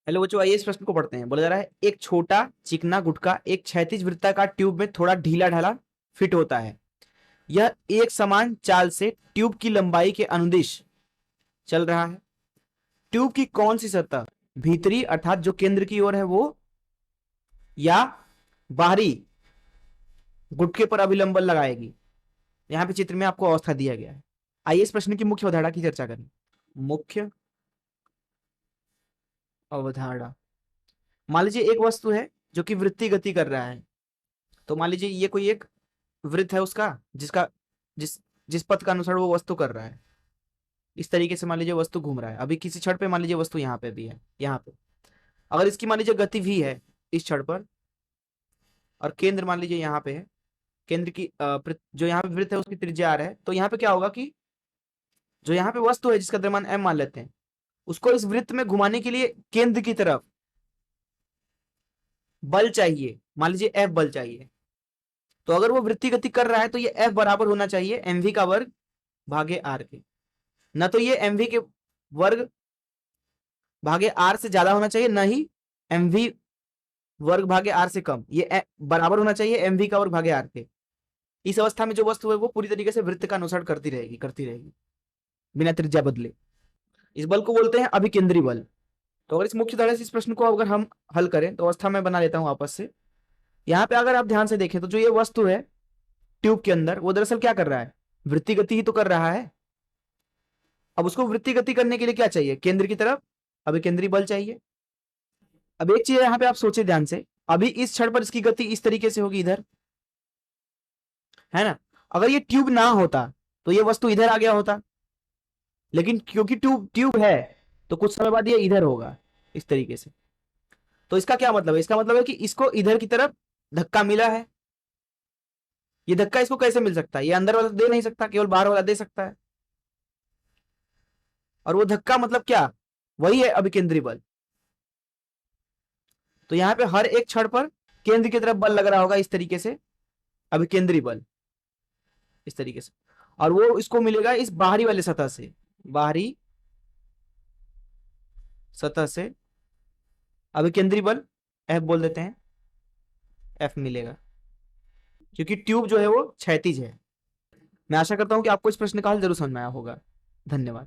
Hello बच्चों, आइए इस प्रश्न को पढ़ते हैं। बोला जा रहा है एक छोटा चिकना गुटका एक क्षैतिज वृत्ताकार ट्यूब में थोड़ा ढीला ढाला फिट होता है। यह एक समान चाल से ट्यूब की लंबाई के अनुदिश चल रहा है। ट्यूब की कौन सी सतह भीतरी अर्थात जो केंद्र की ओर है वो, या बाहरी गुटके पर अभिलंबन लगाएगी। यहां पे चित्र में आपको अवस्था दिया गया है। आइए इस प्रश्न की मुख्य अवधारणा की चर्चा करें। मुख्य अवधारणा, मान लीजिए एक वस्तु है जो कि वृत्तीय गति कर रहा है। तो मान लीजिए ये कोई एक वृत्त है उसका, जिसका जिस जिस पथ का अनुसरण वो वस्तु कर रहा है। इस तरीके से मान लीजिए वस्तु घूम रहा है। अभी किसी क्षण पे मान लीजिए वस्तु यहाँ पे भी है, यहाँ पे अगर इसकी मान लीजिए गति भी है इस क्षण पर, और केंद्र मान लीजिए यहाँ पे है। केंद्र की जो यहाँ पे वृत्त है उसकी त्रिज्या r है। तो यहाँ पे क्या होगा कि जो यहाँ पे वस्तु है जिसका द्रव्यमान m मान लेते हैं, उसको इस वृत्त में घुमाने के लिए केंद्र की तरफ बल चाहिए, मान लीजिए F बल चाहिए। तो अगर वो वृत्तीय गति कर रहा है तो ये F बराबर होना चाहिए mv का वर्ग भागे r के। न तो ये mv के वर्ग भागे r से ज्यादा होना चाहिए, न ही mv वर्ग भागे r से कम। ये बराबर होना चाहिए mv का वर्ग भागे r के। इस अवस्था में जो वस्तु है वो पूरी तरीके से वृत्त का अनुसरण करती रहेगी बिना त्रिज्या बदले। इस बल को बोलते हैं अभिकेंद्री बल। तो अगर इस मुख्य धारा से इस प्रश्न को अगर हम हल करें तो अवस्था में बना लेता हूं वापस से। यहाँ पे अगर आप ध्यान से देखें तो जो ये वस्तु है ट्यूब के अंदर, वो दरअसल क्या कर रहा है, वृत्तीय गति ही तो कर रहा है। अब उसको वृत्तीय गति करने के लिए क्या चाहिए, केंद्र की तरफ अभिकेंद्री बल चाहिए। अब एक चीज यहाँ पे आप सोचे ध्यान से, अभी इस क्षण पर इसकी गति इस तरीके से होगी इधर, है ना। अगर ये ट्यूब ना होता तो ये वस्तु इधर आ गया होता, लेकिन क्योंकि ट्यूब है तो कुछ समय बाद ये इधर होगा इस तरीके से। तो इसका क्या मतलब है, इसका मतलब है कि इसको इधर की तरफ धक्का मिला है। ये धक्का इसको कैसे मिल सकता है, ये अंदर वाला दे नहीं सकता, केवल बाहर वाला दे सकता है। और वो धक्का मतलब क्या, वही है अभिकेंद्री बल। तो यहां पे हर एक क्षण पर केंद्र की तरफ बल लग रहा होगा इस तरीके से, अभिकेंद्री बल इस तरीके से। और वो इसको मिलेगा इस बाहरी वाले सतह से, बाहरी सतह से अभिकेंद्री बल F बोल देते हैं, F मिलेगा क्योंकि ट्यूब जो है वो क्षैतिज है। मैं आशा करता हूं कि आपको इस प्रश्न का हल जरूर समझ में आया होगा। धन्यवाद।